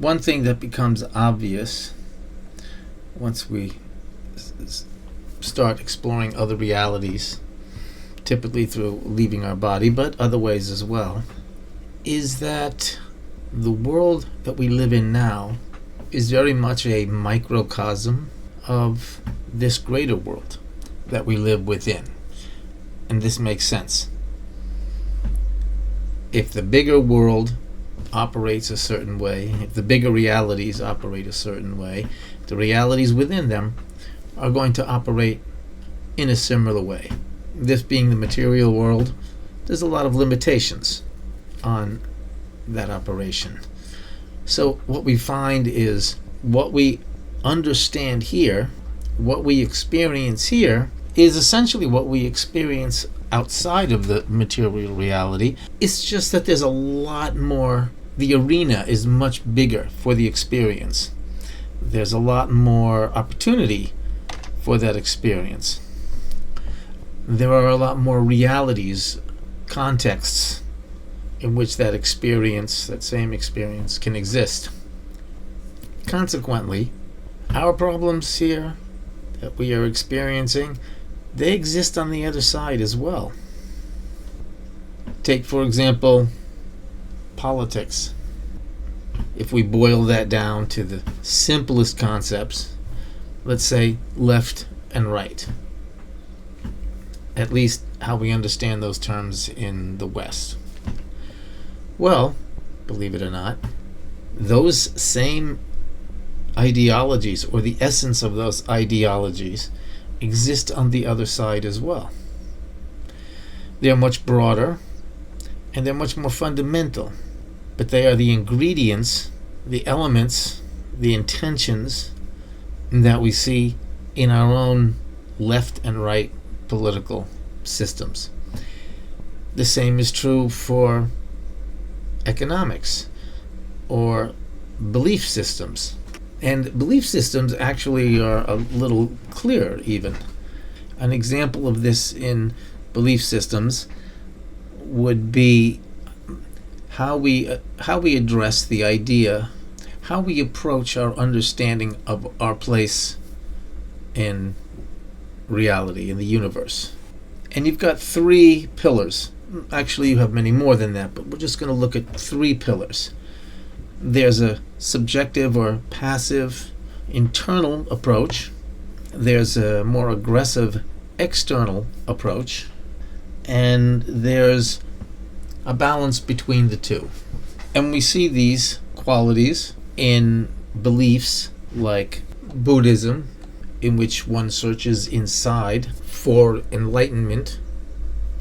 one thing that becomes obvious once we start exploring other realities, typically through leaving our body, but other ways as well, is that the world that we live in now is very much a microcosm of this greater world that we live within. And this makes sense. If the bigger world operates a certain way, if the bigger realities operate a certain way, the realities within them are going to operate in a similar way. This being the material world, there's a lot of limitations on that operation. So what we find is what we understand here, what we experience here, is essentially what we experience outside of the material reality. It's just that there's a lot more, the arena is much bigger for the experience. There's a lot more opportunity for that experience. There are a lot more realities, contexts in which that experience, that same experience, can exist. Consequently, our problems here that we are experiencing, they exist on the other side as well. Take, for example, politics. If we boil that down to the simplest concepts, let's say left and right. At least how we understand those terms in the West. Well, believe it or not, those same ideologies, or the essence of those ideologies, exist on the other side as well. They're much broader and they're much more fundamental, but they are the ingredients, the elements, the intentions that we see in our own left and right political systems. The same is true for economics or belief systems. And belief systems actually are a little clearer even. An example of this in belief systems would be how we address the idea, how we approach our understanding of our place in reality, in the universe. And you've got three pillars. Actually, you have many more than that, but we're just going to look at three pillars. There's a subjective or passive internal approach. There's a more aggressive external approach. And there's a balance between the two. And we see these qualities in beliefs like Buddhism, in which one searches inside for enlightenment,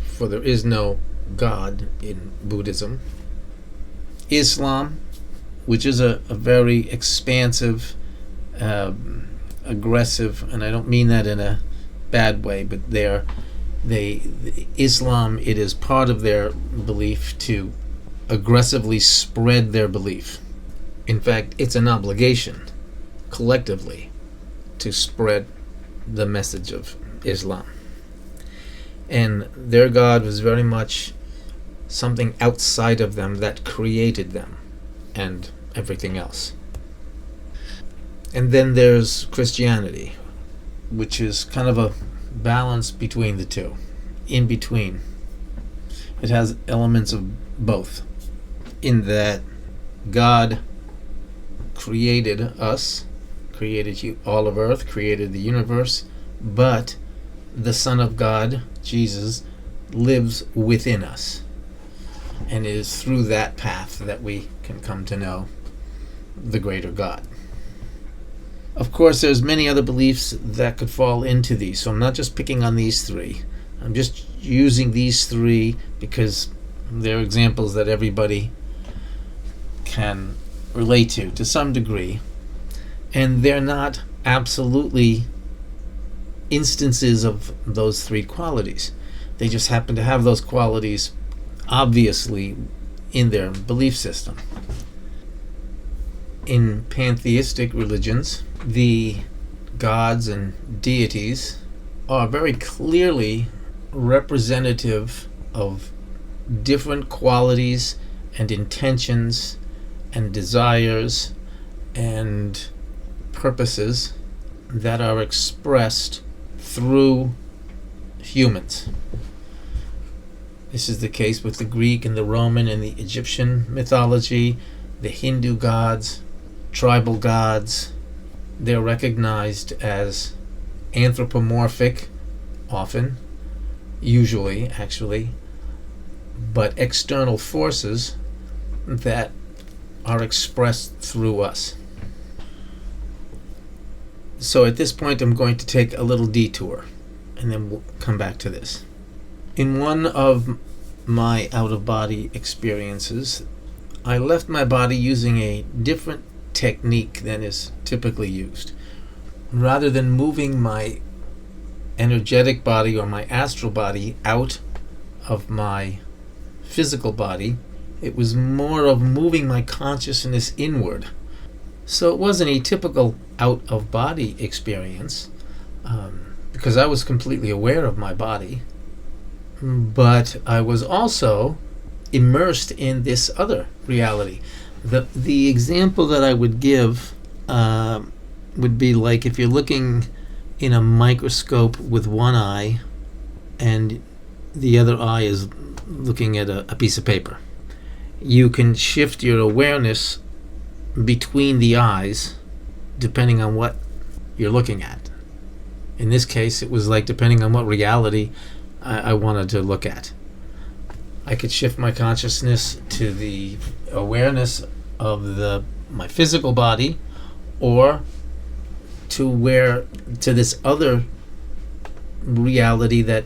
for there is no God in Buddhism. Islam, which is a very expansive, aggressive, and I don't mean that in a bad way, but Islam, it is part of their belief to aggressively spread their belief. In fact, it's an obligation, collectively, to spread the message of Islam. And their God was very much something outside of them that created them and everything else. And then there's Christianity, which is kind of a balance between the two, in between. It has elements of both, in that God created us, created all of earth, created the universe, but the Son of God, Jesus, lives within us. And it is through that path that we can come to know the greater God. Of course, there's many other beliefs that could fall into these, so I'm not just picking on these three. I'm just using these three because they're examples that everybody can relate to some degree. And they're not absolutely instances of those three qualities. They just happen to have those qualities obviously in their belief system. In pantheistic religions, the gods and deities are very clearly representative of different qualities and intentions and desires and purposes that are expressed through humans. This is the case with the Greek and the Roman and the Egyptian mythology, the Hindu gods, tribal gods. They're recognized as anthropomorphic, often, usually, actually, but external forces that are expressed through us. So at this point, I'm going to take a little detour, and then we'll come back to this. In one of my out-of-body experiences, I left my body using a different technique than is typically used. Rather than moving my energetic body or my astral body out of my physical body, it was more of moving my consciousness inward. So it wasn't a typical out-of-body experience, because I was completely aware of my body, but I was also immersed in this other reality. The example that I would give would be like if you're looking in a microscope with one eye and the other eye is looking at a piece of paper. You can shift your awareness between the eyes depending on what you're looking at. In this case, it was like depending on what reality I wanted to look at. I could shift my consciousness to the awareness of my physical body, or to this other reality that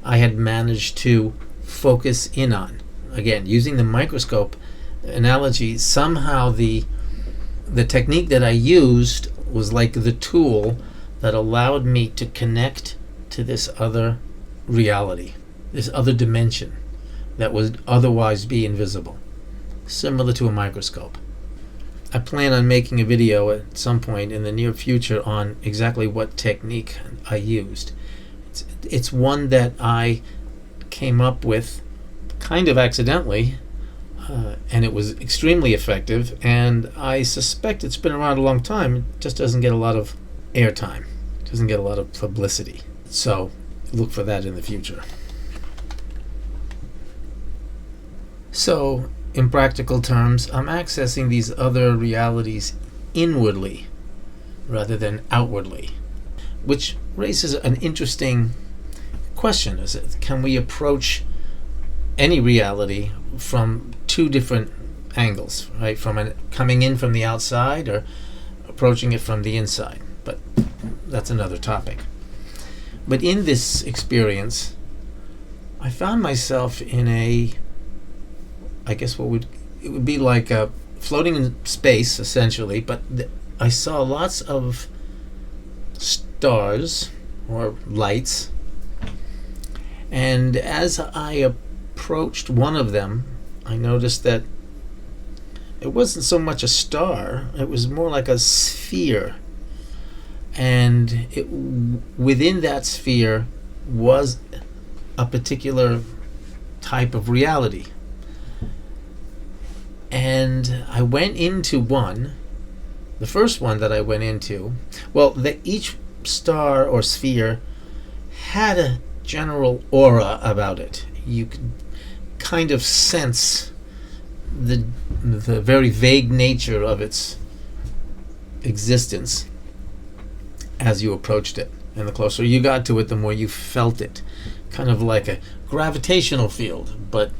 I had managed to focus in on. Again, using the microscope analogy, somehow the technique that I used was like the tool that allowed me to connect to this other reality, this other dimension that would otherwise be invisible, similar to a microscope. I plan on making a video at some point in the near future on exactly what technique I used. It's one that I came up with kind of accidentally, and it was extremely effective, and I suspect it's been around a long time. It just doesn't get a lot of airtime, doesn't get a lot of publicity. So look for that in the future. So, in practical terms, I'm accessing these other realities inwardly rather than outwardly, which raises an interesting question. Can we approach any reality from two different angles, right? Coming in from the outside or approaching it from the inside. But that's another topic. But in this experience, I found myself in it would be like floating in space, essentially, but I saw lots of stars or lights, and as I approached one of them, I noticed that it wasn't so much a star, it was more like a sphere, and within that sphere was a particular type of reality. And I went into the first one that I went into, each star or sphere had a general aura about it. You could kind of sense the very vague nature of its existence as you approached it. And the closer you got to it, the more you felt it. Kind of like a gravitational field, but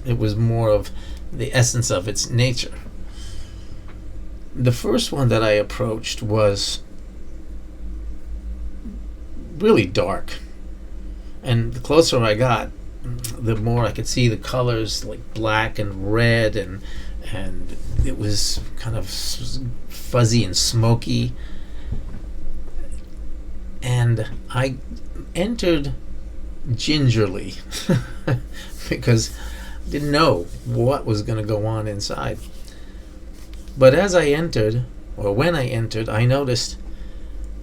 it was more of the essence of its nature. The first one that I approached was really dark, and the closer I got, the more I could see the colors, like black and red, and it was kind of fuzzy and smoky. And I entered gingerly because I didn't know what was going to go on inside. But as I entered, or when I entered, I noticed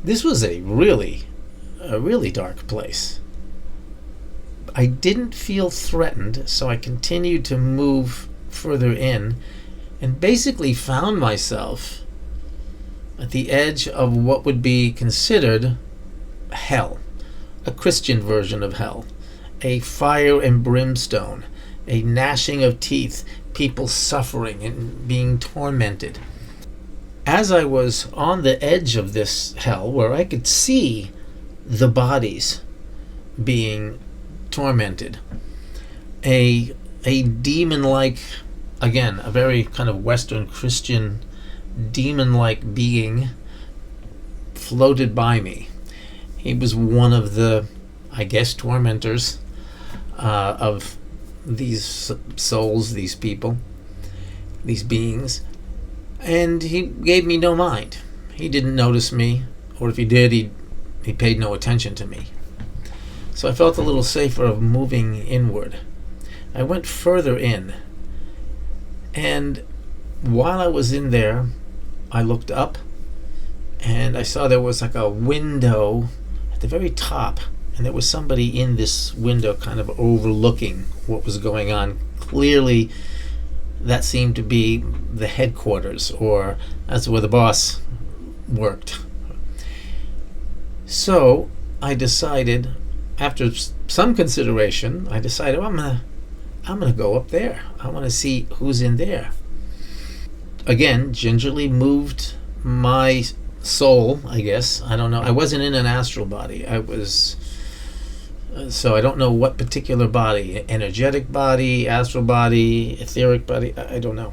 this was a really dark place. I didn't feel threatened, so I continued to move further in and basically found myself at the edge of what would be considered hell, a Christian version of hell, a fire and brimstone, a gnashing of teeth, people suffering and being tormented. As I was on the edge of this hell, where I could see the bodies being tormented, a demon-like, again, a very kind of Western Christian demon-like being floated by me. He was one of the, I guess, tormentors of these souls, these people, these beings, and he gave me no mind. He didn't notice me, or if he did, he paid no attention to me. So I felt a little safer of moving inward. I went further in, and while I was in there, I looked up, and I saw there was like a window at the very top, and there was somebody in this window kind of overlooking what was going on. Clearly, that seemed to be the headquarters, or that's where the boss worked. So I decided, after some consideration, I'm gonna go up there. I want to see who's in there. Again, gingerly moved my soul, I guess. I don't know. I wasn't in an astral body. So I don't know what particular body, energetic body, astral body, etheric body, I don't know.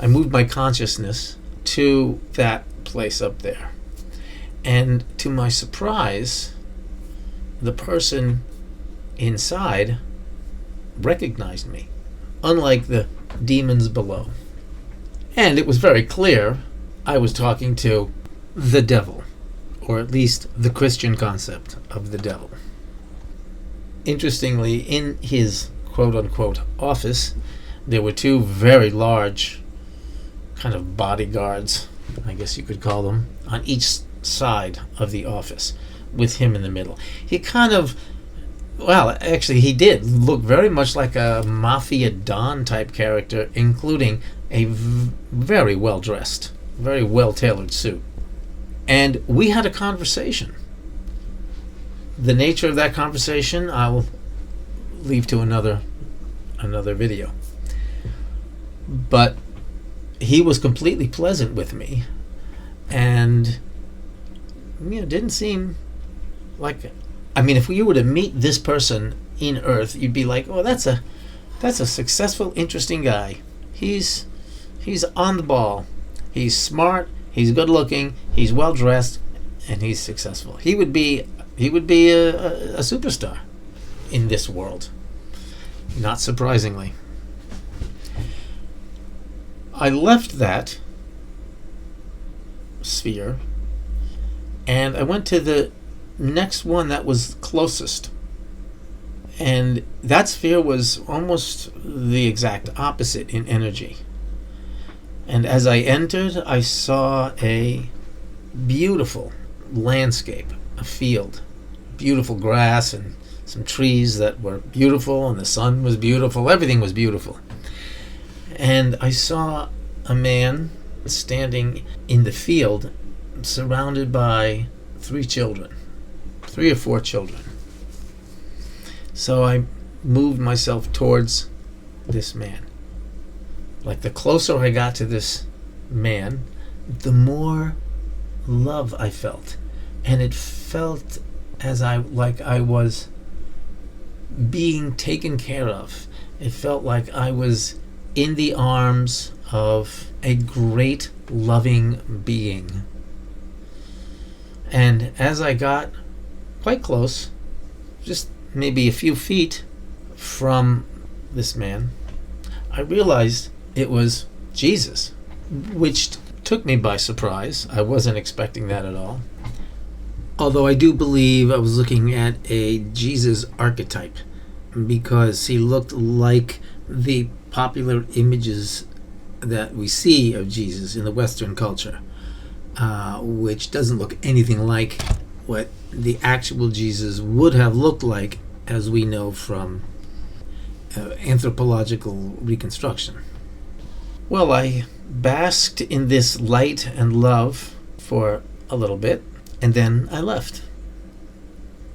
I moved my consciousness to that place up there. And to my surprise, the person inside recognized me, unlike the demons below. And it was very clear I was talking to the devil, or at least the Christian concept of the devil. Interestingly, in his quote-unquote office, there were two very large kind of bodyguards, I guess you could call them, on each side of the office, with him in the middle. He kind of, well, actually he did look very much like a Mafia Don type character, including a very well-dressed, very well-tailored suit. And we had a conversation. The nature of that conversation I'll leave to another video. But he was completely pleasant with me, and didn't seem like, I mean, if you were to meet this person in Earth, you'd be like, oh, that's a successful, interesting guy. He's on the ball. He's smart. He's good looking. He's well dressed, and he's successful. He would be a superstar in this world. Not surprisingly. I left that sphere, and I went to the next one that was closest. And that sphere was almost the exact opposite in energy. And as I entered, I saw a beautiful landscape, a field, beautiful grass and some trees that were beautiful, and the sun was beautiful, everything was beautiful. And I saw a man standing in the field surrounded by 3 or 4 children. So I moved myself towards this man. Like, the closer I got to this man, the more love I felt. And it felt as I was being taken care of. It felt like I was in the arms of a great loving being. And as I got quite close, just maybe a few feet from this man, I realized it was Jesus, which took me by surprise. I wasn't expecting that at all. Although I do believe I was looking at a Jesus archetype, because he looked like the popular images that we see of Jesus in the Western culture, which doesn't look anything like what the actual Jesus would have looked like, as we know from anthropological reconstruction. Well, I basked in this light and love for a little bit, and then I left.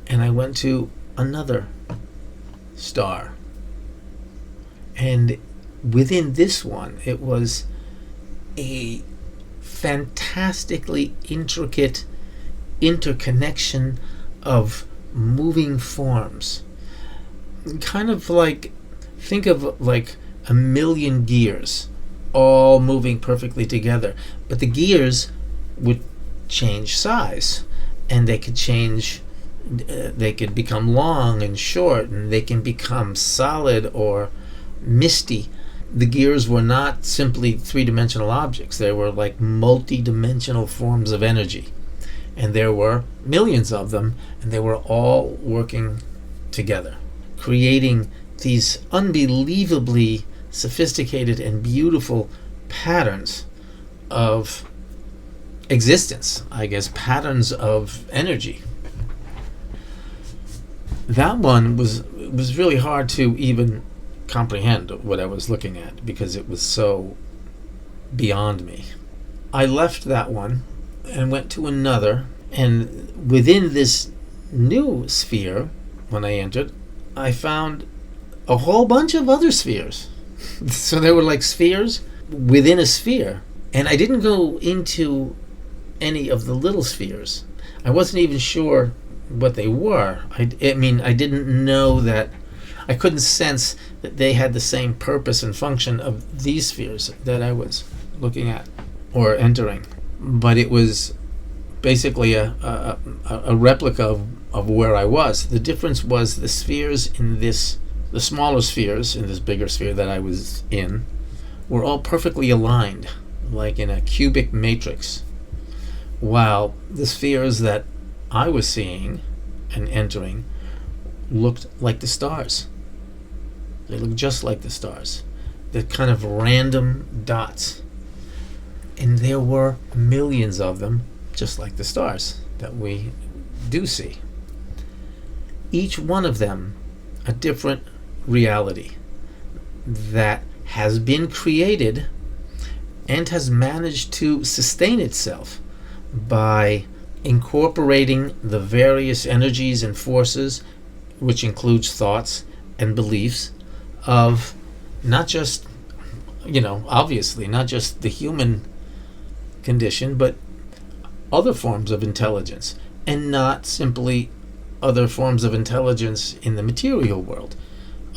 And I went to another star. And within this one, it was a fantastically intricate interconnection of moving forms. Kind of like, think of like a million gears all moving perfectly together. But the gears would change size, and they could change, they could become long and short, and they can become solid or misty. The gears were not simply three-dimensional objects. They were like multi-dimensional forms of energy. And there were millions of them, and they were all working together, creating these unbelievably sophisticated and beautiful patterns of existence, I guess, patterns of energy. That one was really hard to even comprehend what I was looking at, because it was so beyond me. I left that one and went to another, and within this new sphere, when I entered, I found a whole bunch of other spheres. So there were like spheres within a sphere, and I didn't go into any of the little spheres. I wasn't even sure what they were. I mean, I didn't know that, I couldn't sense that they had the same purpose and function of these spheres that I was looking at or entering. But it was basically a replica of where I was. The difference was the spheres in this, the smaller spheres in this bigger sphere that I was in, were all perfectly aligned, like in a cubic matrix, while the spheres that I was seeing and entering looked like the stars. They looked just like the stars. They're kind of random dots. And there were millions of them, just like the stars that we do see. Each one of them a different reality that has been created and has managed to sustain itself by incorporating the various energies and forces, which includes thoughts and beliefs of not just, obviously not just the human condition, but other forms of intelligence, and not simply other forms of intelligence in the material world,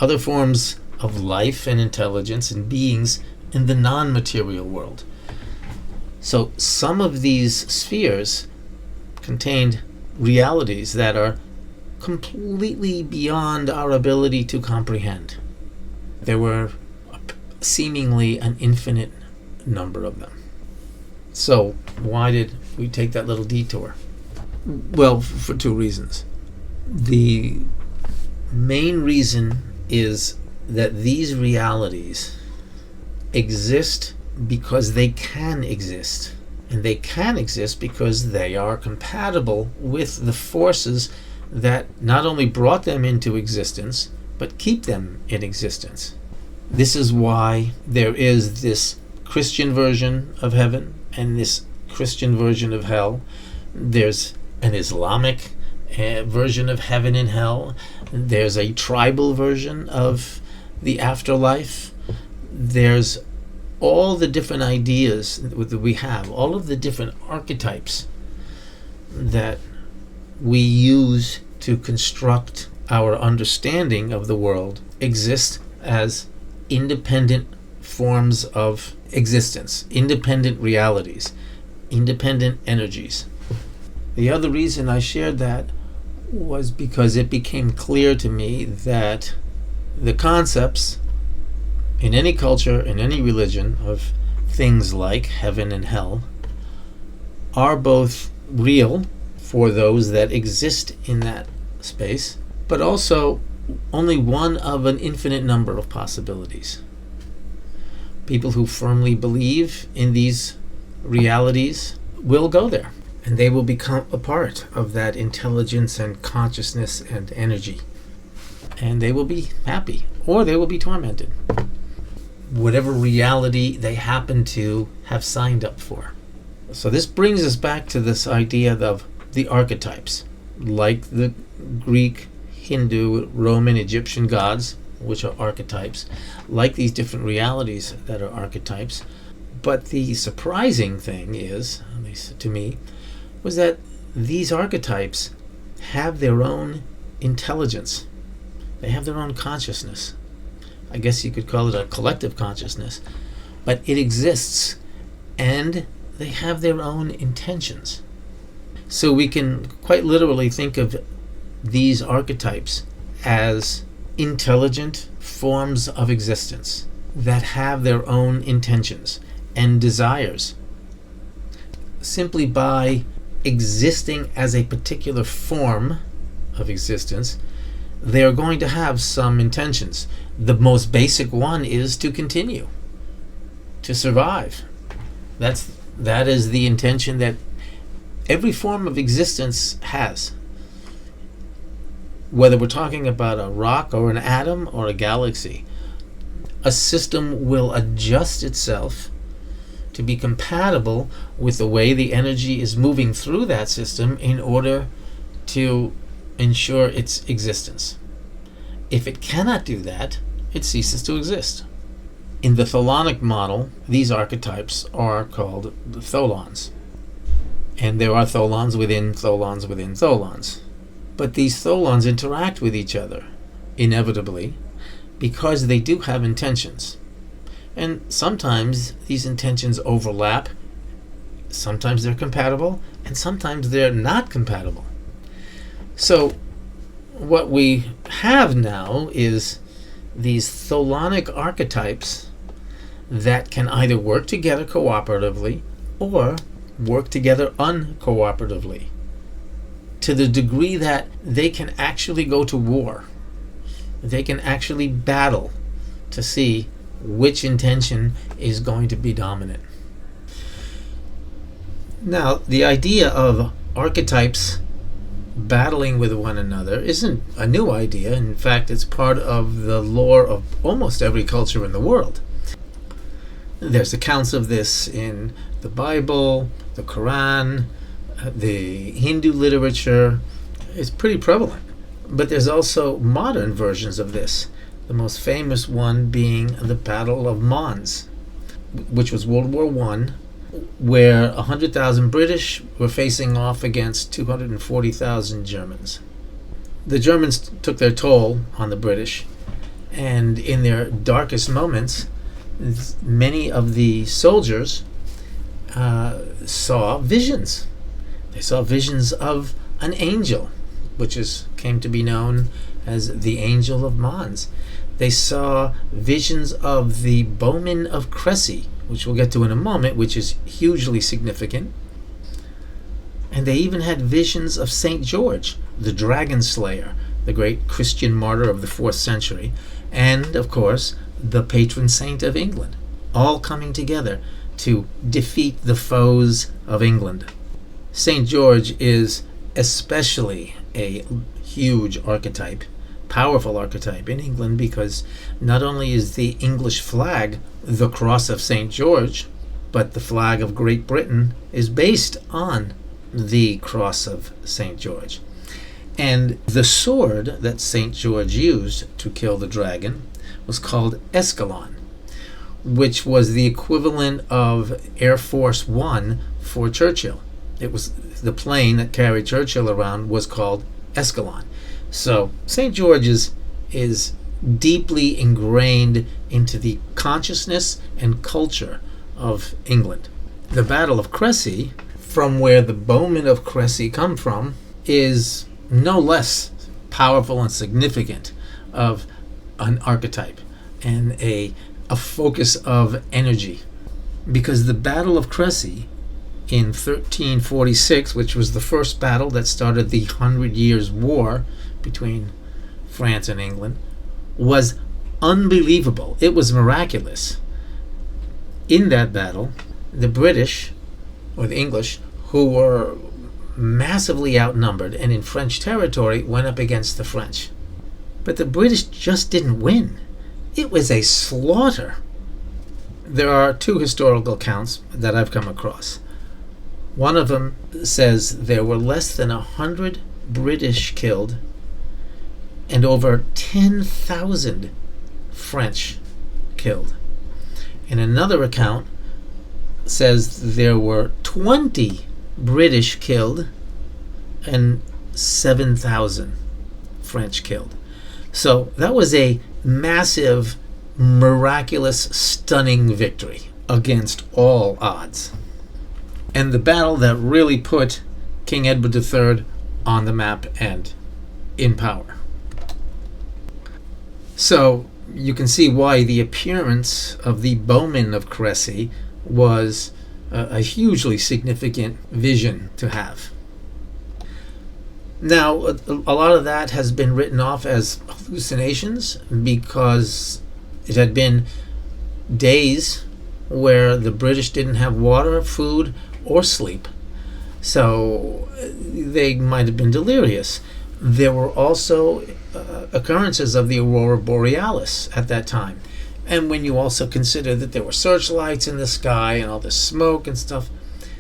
other forms of life and intelligence and beings in the non-material world. So some of these spheres contained realities that are completely beyond our ability to comprehend. There were seemingly an infinite number of them. So why did we take that little detour? Well, for two reasons. The main reason is that these realities exist because they can exist. And they can exist because they are compatible with the forces that not only brought them into existence, but keep them in existence. This is why there is this Christian version of heaven and this Christian version of hell. There's an Islamic version of heaven and hell. There's a tribal version of the afterlife. There's all the different ideas that we have, all of the different archetypes that we use to construct our understanding of the world exist as independent forms of existence, independent realities, independent energies. The other reason I shared that was because it became clear to me that the concepts in any culture, in any religion, of things like heaven and hell are both real for those that exist in that space, but also only one of an infinite number of possibilities. People who firmly believe in these realities will go there, and they will become a part of that intelligence and consciousness and energy. And they will be happy, or they will be tormented. whatever reality they happen to have signed up for. So this brings us back to this idea of the archetypes, like the Greek, Hindu, Roman, Egyptian gods, which are archetypes, like these different realities that are archetypes. But the surprising thing is, at least to me, was that these archetypes have their own intelligence. They have their own consciousness. I guess you could call it a collective consciousness, but it exists, and they have their own intentions. So we can quite literally think of these archetypes as intelligent forms of existence that have their own intentions and desires. Simply by existing as a particular form of existence, they are going to have some intentions. The most basic one is to continue, to survive. That is the intention that every form of existence has. Whether we're talking about a rock or an atom or a galaxy, a system will adjust itself to be compatible with the way the energy is moving through that system in order to ensure its existence. If it cannot do that, it ceases to exist. In the thelonic model, these archetypes are called the tholons. And there are tholons within tholons within tholons. But these tholons interact with each other, inevitably, because they do have intentions. And sometimes these intentions overlap, sometimes they're compatible, and sometimes they're not compatible. So what we have now is these thelonic archetypes that can either work together cooperatively or work together uncooperatively, to the degree that they can actually go to war. They can actually battle to see which intention is going to be dominant. Now, the idea of archetypes battling with one another isn't a new idea. In fact, it's part of the lore of almost every culture in the world. There's accounts of this in the Bible, the Quran, the Hindu literature. Is pretty prevalent. But there's also modern versions of this, the most famous one being the Battle of Mons, which was World War I, where 100,000 British were facing off against 240,000 Germans. The Germans took their toll on the British, and in their darkest moments, many of the soldiers saw visions. They saw visions of an angel, which came to be known as the Angel of Mons. They saw visions of the Bowmen of Cressy, which we'll get to in a moment, which is hugely significant. And they even had visions of St. George, the dragon slayer, the great Christian martyr of the 4th century, and, of course, the patron saint of England, all coming together to defeat the foes of England. St. George is especially a huge archetype, powerful archetype in England, because not only is the English flag the Cross of St. George, but the flag of Great Britain is based on the Cross of St. George. And the sword that St. George used to kill the dragon was called Escalon, which was the equivalent of Air Force One for Churchill. It was the plane that carried Churchill around was called Escalon. So St. George is deeply ingrained into the consciousness and culture of England. The Battle of Cressy, from where the Bowmen of Cressy come from, is no less powerful and significant of an archetype and a focus of energy. Because the Battle of Cressy in 1346, which was the first battle that started the 100 Years' War between France and England, was unbelievable. It was miraculous. In that battle, the British, or the English, who were massively outnumbered and in French territory, went up against the French. But the British just didn't win. It was a slaughter. There are two historical accounts that I've come across. One of them says there were less than 100 British killed and over 10,000 French killed. And another account says there were 20 British killed and 7,000 French killed. So that was a massive, miraculous, stunning victory against all odds. And the battle that really put King Edward III on the map and in power. So you can see why the appearance of the bowman of Crécy was a hugely significant vision to have. Now, a lot of that has been written off as hallucinations because it had been days where the British didn't have water, food, or sleep. So they might have been delirious. There were also occurrences of the aurora borealis at that time. And when you also consider that there were searchlights in the sky and all the smoke and stuff,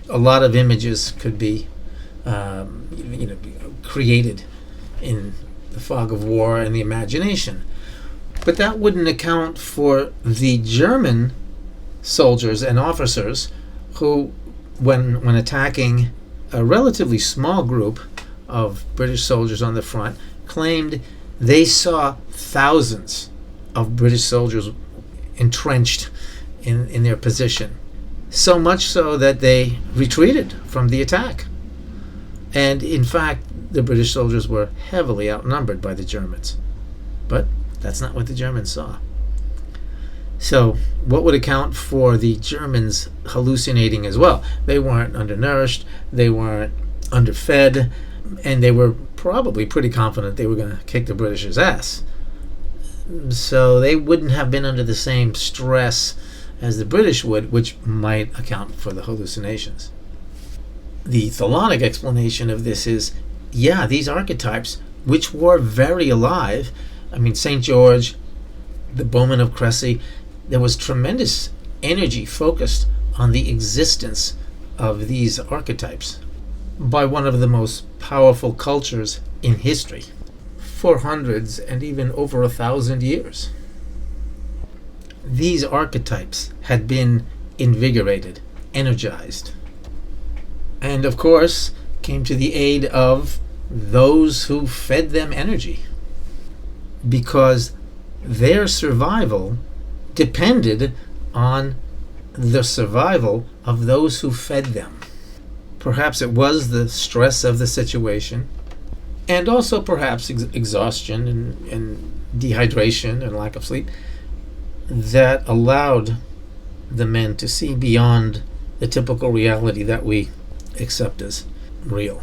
a lot of images could be created in the fog of war and the imagination. But that wouldn't account for the German soldiers and officers who, when attacking a relatively small group of British soldiers on the front, claimed they saw thousands of British soldiers entrenched in their position. So much so that they retreated from the attack. And in fact, the British soldiers were heavily outnumbered by the Germans. But that's not what the Germans saw. So what would account for the Germans hallucinating as well? They weren't undernourished, they weren't underfed, and they were probably pretty confident they were going to kick the Britishers' ass. So they wouldn't have been under the same stress as the British would, which might account for the hallucinations. The Thelonic explanation of this is, yeah, these archetypes, which were very alive, I mean, St. George, the bowman of Crécy, there was tremendous energy focused on the existence of these archetypes by one of the most powerful cultures in history for hundreds and even over 1,000 years. These archetypes had been invigorated, energized, and of course came to the aid of those who fed them energy, because their survival depended on the survival of those who fed them. Perhaps it was the stress of the situation, and also perhaps exhaustion and dehydration and lack of sleep that allowed the men to see beyond the typical reality that we accept as real.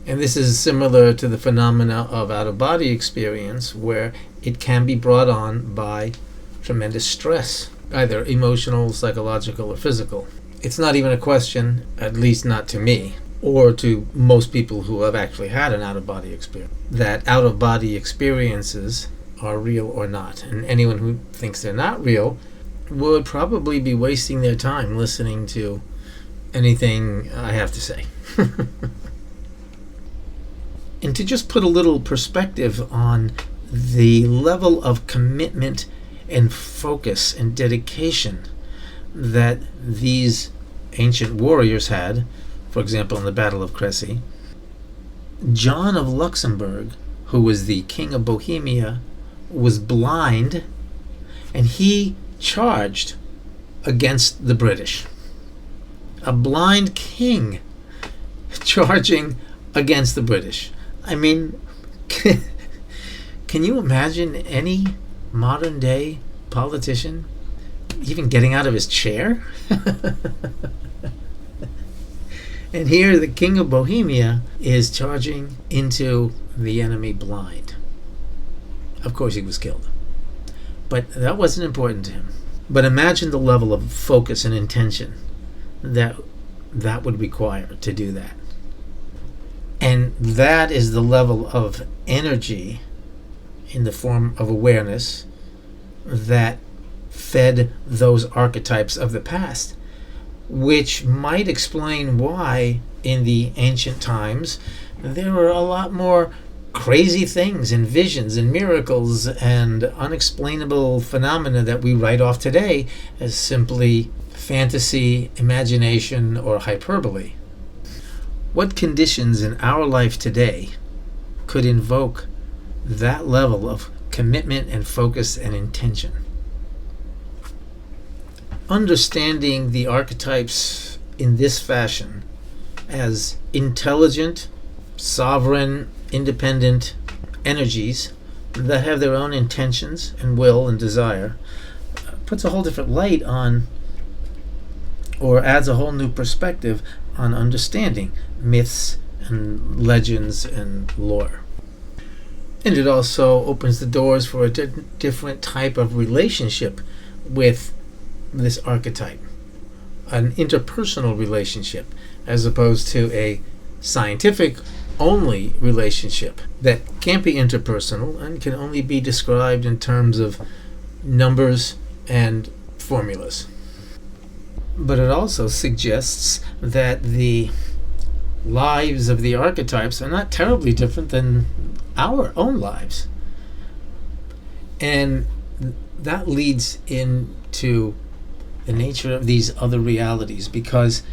And this is similar to the phenomena of out-of-body experience, where it can be brought on by tremendous stress, either emotional, psychological, or physical. It's not even a question, at least not to me, or to most people who have actually had an out-of-body experience, that out-of-body experiences are real or not. And anyone who thinks they're not real would probably be wasting their time listening to anything I have to say. And to just put a little perspective on the level of commitment and focus and dedication that these ancient warriors had, for example, in the Battle of Crécy, John of Luxembourg, who was the king of Bohemia, was blind, and he charged against the British. A blind king charging against the British. I mean, can you imagine any modern day politician even getting out of his chair? And here the king of Bohemia is charging into the enemy blind. Of course he was killed, but that wasn't important to him. But imagine the level of focus and intention that would require to do that. And that is the level of energy in the form of awareness that fed those archetypes of the past, which might explain why in the ancient times there were a lot more crazy things and visions and miracles and unexplainable phenomena that we write off today as simply fantasy, imagination, or hyperbole. What conditions in our life today could invoke that level of commitment and focus and intention? Understanding the archetypes in this fashion as intelligent, sovereign, independent energies that have their own intentions and will and desire puts a whole different light on, or adds a whole new perspective on understanding myths and legends and lore. And it also opens the doors for a different type of relationship with this archetype, an interpersonal relationship, as opposed to a scientific only relationship that can't be interpersonal and can only be described in terms of numbers and formulas. But it also suggests that the lives of the archetypes are not terribly different than our own lives. And that leads into the nature of these other realities, because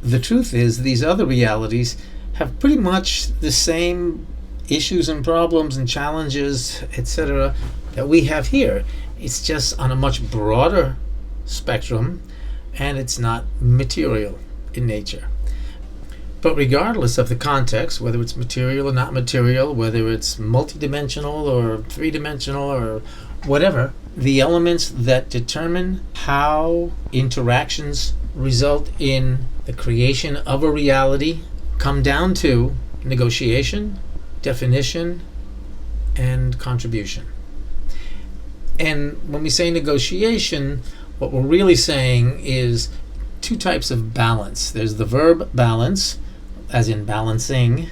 the truth is these other realities have pretty much the same issues and problems and challenges, etc., that we have here. It's just on a much broader spectrum, and it's not material in nature. But regardless of the context, whether it's material or not material, whether it's multidimensional or three-dimensional or whatever, the elements that determine how interactions result in the creation of a reality come down to negotiation, definition, and contribution. And when we say negotiation, what we're really saying is two types of balance. There's the verb balance, as in balancing,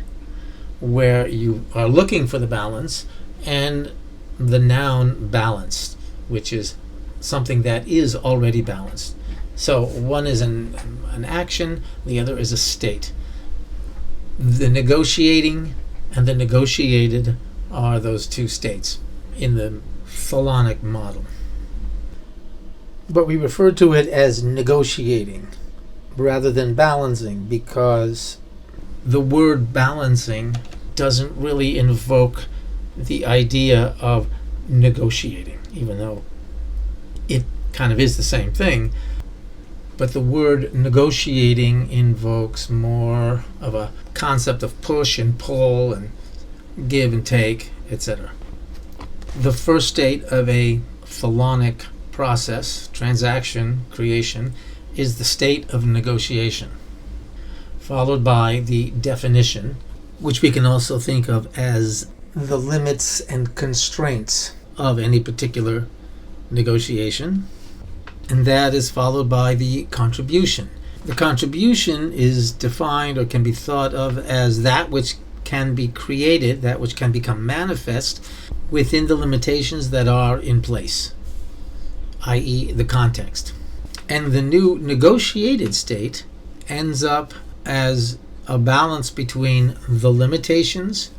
where you are looking for the balance, and the noun balanced, which is something that is already balanced. So one is an action, the other is a state. The negotiating and the negotiated are those two states in the Thelonic model. But we refer to it as negotiating rather than balancing, because the word balancing doesn't really invoke the idea of negotiating, even though it kind of is the same thing. But the word negotiating invokes more of a concept of push and pull and give and take, etc. The first state of a Thelonic process, transaction, creation, is the state of negotiation, followed by the definition, which we can also think of as the limits and constraints of any particular negotiation. And that is followed by the contribution. The contribution is defined or can be thought of as that which can be created, that which can become manifest within the limitations that are in place, i.e. the context. And the new negotiated state ends up as a balance between the limitations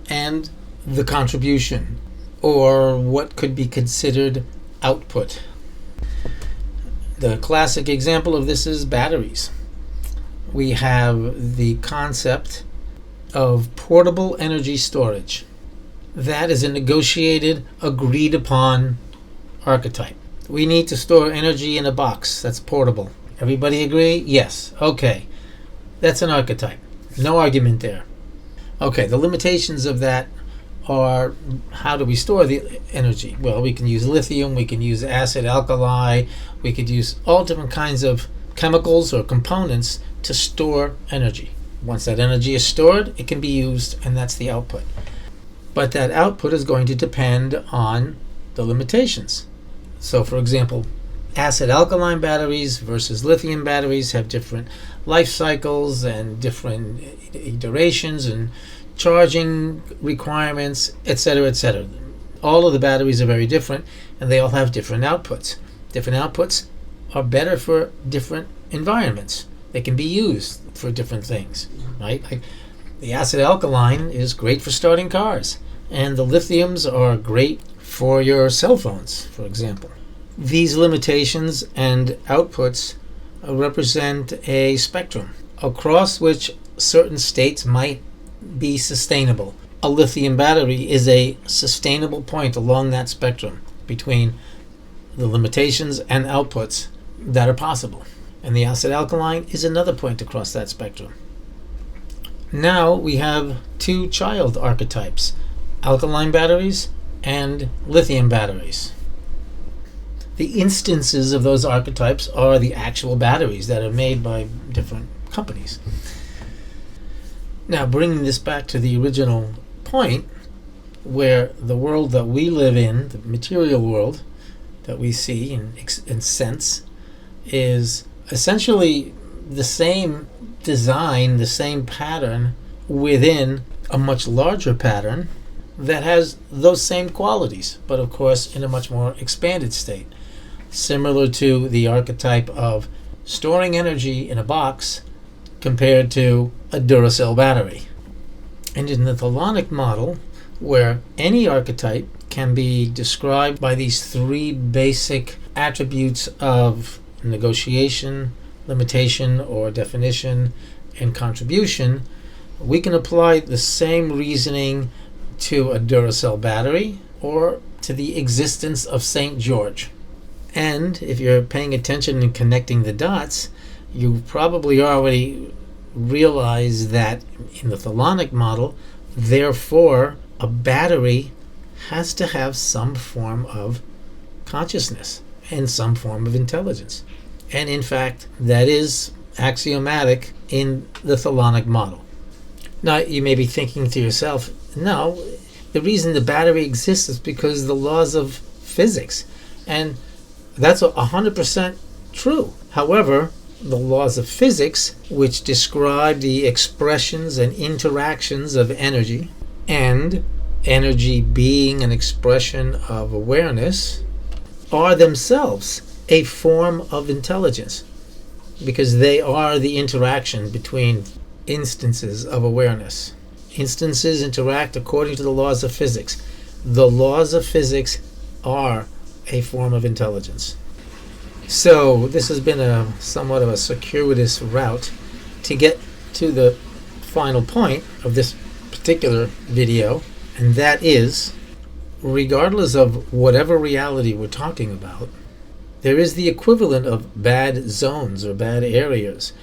and the contribution, or what could be considered output. The classic example of this is batteries. We have the concept of portable energy storage. That is a negotiated, agreed upon archetype. We need to store energy in a box that's portable. Everybody agree? Yes. Okay. That's an archetype. No argument there. Okay, the limitations of that are, how do we store the energy? Well, we can use lithium, we can use acid alkali, we could use all different kinds of chemicals or components to store energy. Once that energy is stored, it can be used, and that's the output. But that output is going to depend on the limitations. So, for example, acid alkaline batteries versus lithium batteries have different life cycles and different iterations and charging requirements, etc., etc. All of the batteries are very different, and they all have different outputs. Different outputs are better for different environments. They can be used for different things, right? Like the acid alkaline is great for starting cars, and the lithiums are great for your cell phones, for example. These limitations and outputs represent a spectrum across which certain states might be sustainable. A lithium battery is a sustainable point along that spectrum between the limitations and outputs that are possible. And the acid alkaline is another point across that spectrum. Now we have two child archetypes, alkaline batteries and lithium batteries. The instances of those archetypes are the actual batteries that are made by different companies. Now, bringing this back to the original point, where the world that we live in, the material world that we see and sense, is essentially the same design, the same pattern within a much larger pattern that has those same qualities, but of course in a much more expanded state. Similar to the archetype of storing energy in a box compared to a Duracell battery. And in the Thelonic model, where any archetype can be described by these three basic attributes of negotiation, limitation or definition, and contribution, we can apply the same reasoning to a Duracell battery or to the existence of St. George. And if you're paying attention and connecting the dots, you probably already realize that in the Thelonic model, therefore, a battery has to have some form of consciousness and some form of intelligence. And in fact, that is axiomatic in the Thelonic model. Now, you may be thinking to yourself, no, the reason the battery exists is because of the laws of physics. And that's 100% true. However, the laws of physics, which describe the expressions and interactions of energy, and energy being an expression of awareness, are themselves a form of intelligence, because they are the interaction between instances of awareness. Instances interact according to the laws of physics. The laws of physics are a form of intelligence. So this has been somewhat of a circuitous route to get to the final point of this particular video, and that is, regardless of whatever reality we're talking about, there is the equivalent of bad zones or bad areas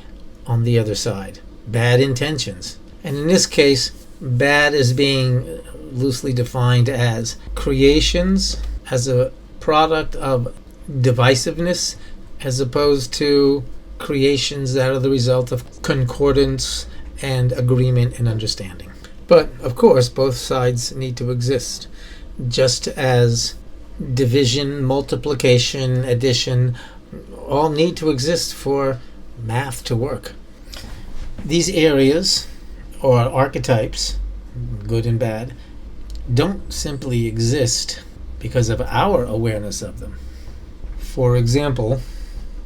on the other side, bad intentions. And in this case, bad is being loosely defined as creations as a product of divisiveness, as opposed to creations that are the result of concordance and agreement and understanding. But of course, both sides need to exist, just as division, multiplication, addition all need to exist for math to work. These areas, or archetypes, good and bad, don't simply exist because of our awareness of them. For example,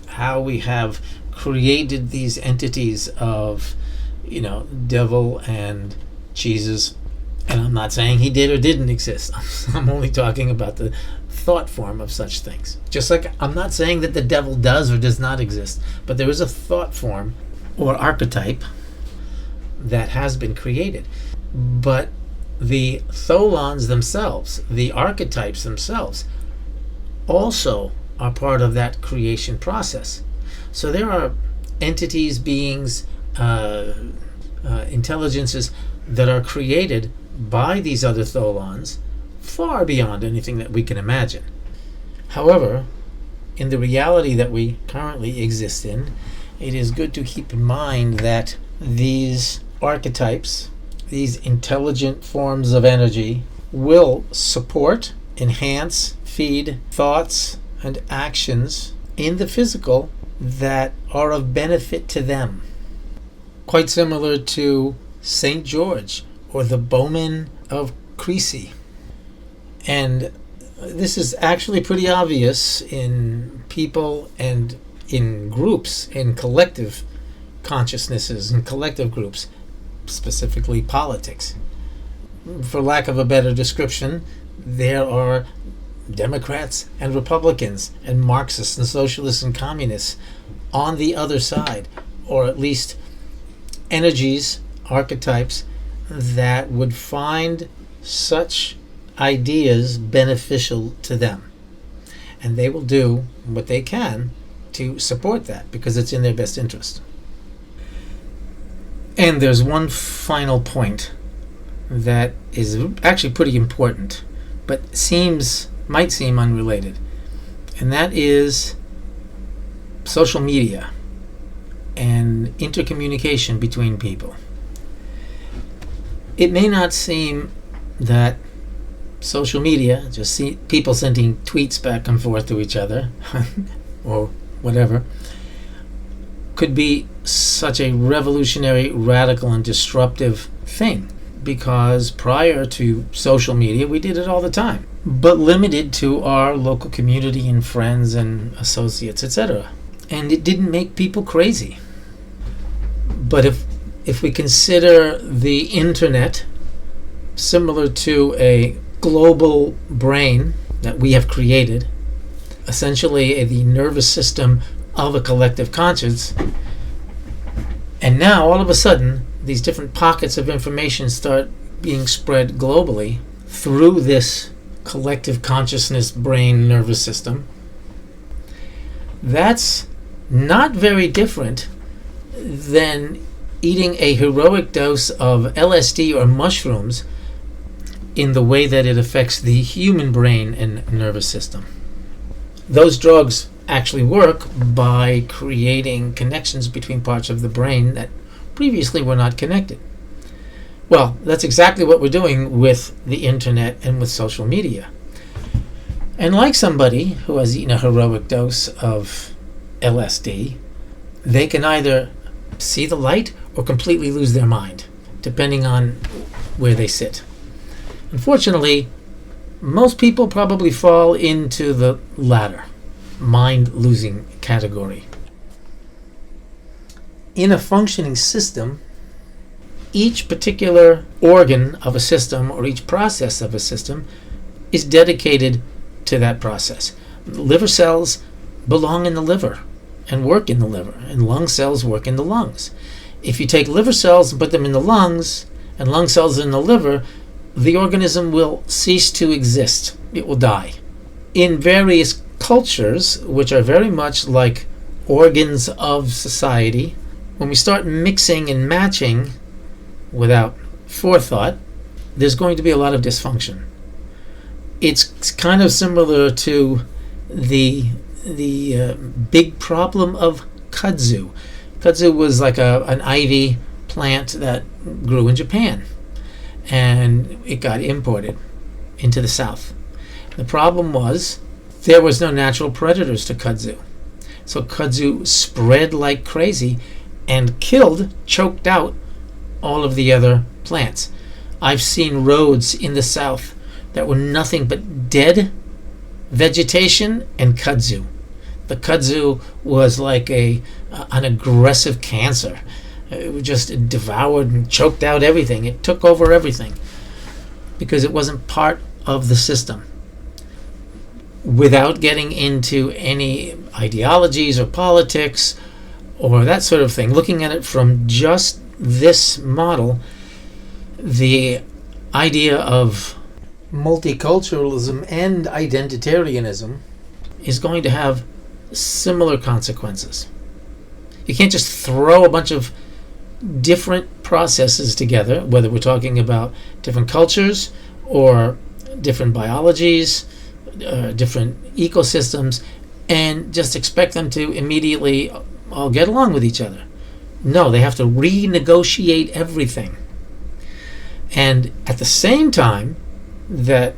how we have created these entities of, devil and Jesus. And I'm not saying he did or didn't exist. I'm only talking about the thought form of such things. Just like I'm not saying that the devil does or does not exist, but there is a thought form or archetype that has been created. But the tholons themselves, the archetypes themselves, also are part of that creation process. So there are entities, beings, intelligences that are created by these other tholons far beyond anything that we can imagine. However, in the reality that we currently exist in, it is good to keep in mind that these archetypes, these intelligent forms of energy, will support, enhance, feed thoughts and actions in the physical that are of benefit to them. Quite similar to St. George or the Bowman of Crecy. And This is actually pretty obvious in people and in groups, in collective consciousnesses and collective groups, specifically politics. For lack of a better description, there are Democrats and Republicans and Marxists and socialists and communists on the other side, or at least energies, archetypes that would find such ideas beneficial to them. And they will do what they can to support that because it's in their best interest. And there's one final point that is actually pretty important, but might seem unrelated. And that is social media and intercommunication between people. It may not seem that social media, just see people sending tweets back and forth to each other or whatever, could be such a revolutionary, radical, and disruptive thing, because prior to social media we did it all the time, but limited to our local community and friends and associates, etc. And it didn't make people crazy. But if we consider the internet similar to a global brain that we have created, essentially the nervous system of a collective conscience, and now all of a sudden these different pockets of information start being spread globally through this collective consciousness brain nervous system, that's not very different than eating a heroic dose of LSD or mushrooms in the way that it affects the human brain and nervous system. Those drugs actually work by creating connections between parts of the brain that previously were not connected. Well, that's exactly what we're doing with the internet and with social media. And like somebody who has eaten a heroic dose of LSD, they can either see the light or completely lose their mind, depending on where they sit. Unfortunately, most people probably fall into the latter, mind-losing category. In a functioning system, each particular organ of a system or each process of a system is dedicated to that process. Liver cells belong in the liver and work in the liver, and lung cells work in the lungs. If you take liver cells and put them in the lungs and lung cells in the liver, the organism will cease to exist. It will die. In various cultures, which are very much like organs of society, when we start mixing and matching without forethought, there's going to be a lot of dysfunction. It's kind of similar to the big problem of kudzu. Kudzu was like an ivy plant that grew in Japan, and it got imported into the South. The problem was there was no natural predators to kudzu. So kudzu spread like crazy and choked out all of the other plants. I've seen roads in the South that were nothing but dead vegetation and kudzu. The kudzu was like an aggressive cancer. It just devoured and choked out everything. It took over everything because it wasn't part of the system. Without getting into any ideologies or politics or that sort of thing, looking at it from just this model, the idea of multiculturalism and identitarianism is going to have similar consequences. You can't just throw a bunch of different processes together, whether we're talking about different cultures or different biologies, different ecosystems, and just expect them to immediately all get along with each other. No, they have to renegotiate everything. And at the same time that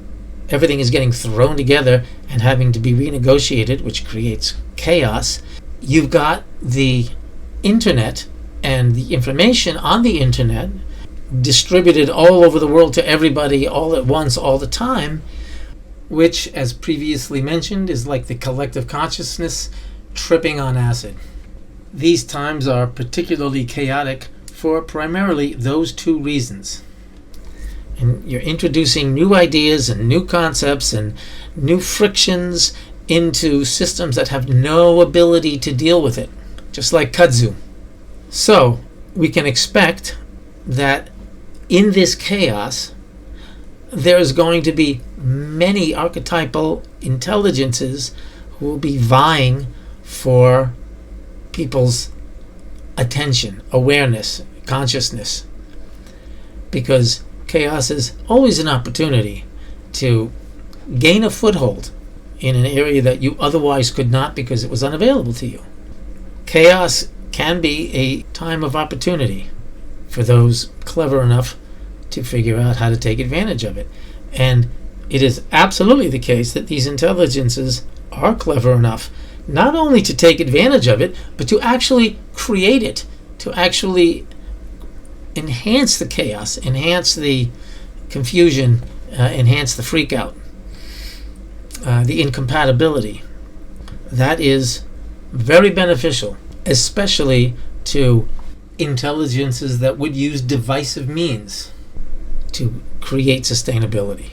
everything is getting thrown together and having to be renegotiated, which creates chaos, you've got the internet and the information on the internet distributed all over the world to everybody all at once, all the time, which, as previously mentioned, is like the collective consciousness tripping on acid. These times are particularly chaotic for primarily those two reasons. And you're introducing new ideas and new concepts and new frictions into systems that have no ability to deal with it, just like kudzu. So we can expect that in this chaos, there's going to be many archetypal intelligences who will be vying for people's attention, awareness, consciousness, because chaos is always an opportunity to gain a foothold in an area that you otherwise could not because it was unavailable to you. Chaos can be a time of opportunity for those clever enough to figure out how to take advantage of it. And it is absolutely the case that these intelligences are clever enough not only to take advantage of it, but to actually create it, to actually enhance the chaos, enhance the confusion, enhance the freak out, the incompatibility. That is very beneficial, especially to intelligences that would use divisive means to create sustainability.